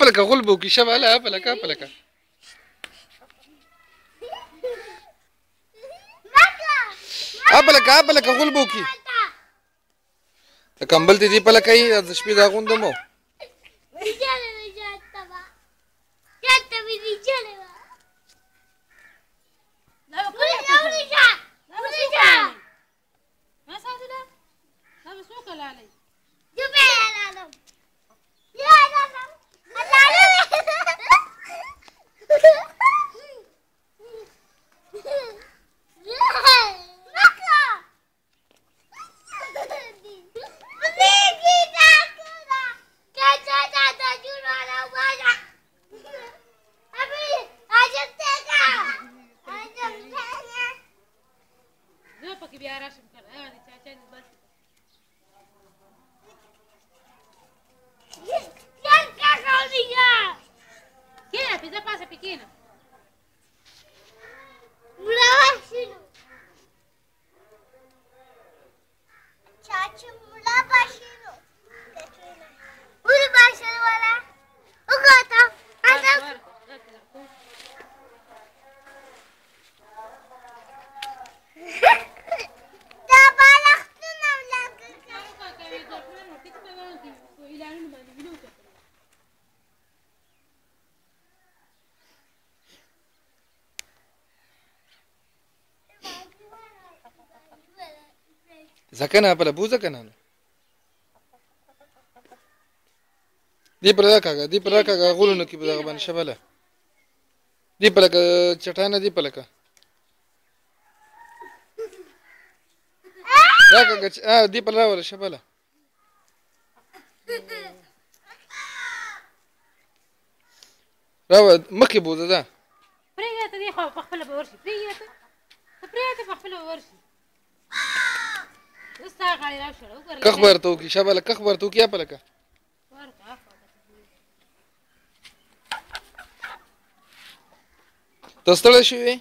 apalaka غلبو كي شبه لا apalaka apalaka غلبو كي کمبل دې پلکه یې د شپې دا غوندمو زکنا بل بوزه کنه دی پر راکاګه غولونه کې بدغه باندې شبله دی پلکه چټانه دی پلکه راکاګه دی پر راول شبله راو مخې بوزه ده پرېږده دی خو په خپله به ورشي پرېږده په خپله به ورشي کخبر تو کی شبله کخبر تو کیا پلکه تستړی شوې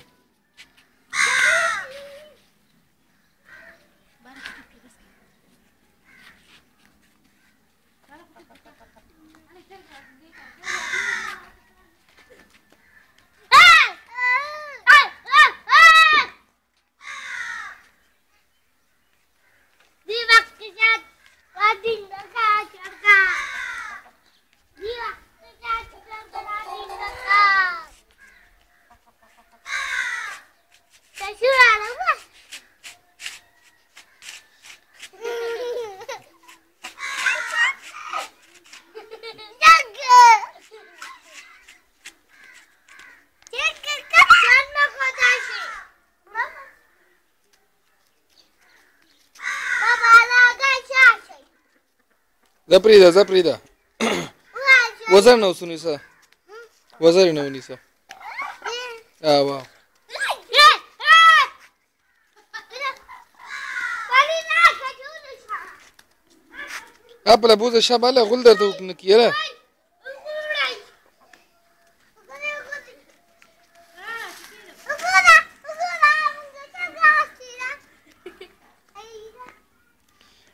زپریده وزر نه وسونیسه وزر نه ونیسه وا اپله بوزه شباله غول درته وکنکیره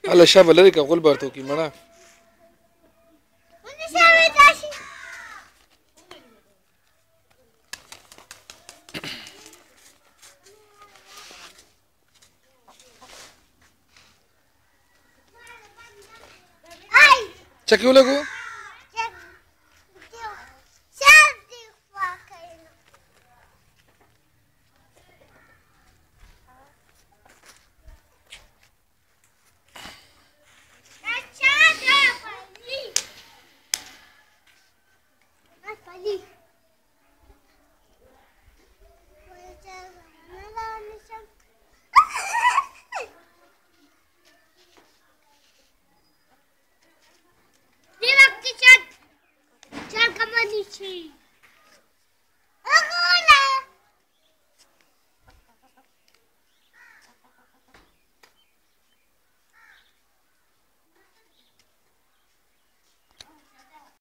الله شبه لري که غول برته وکي مړه چکیو لګو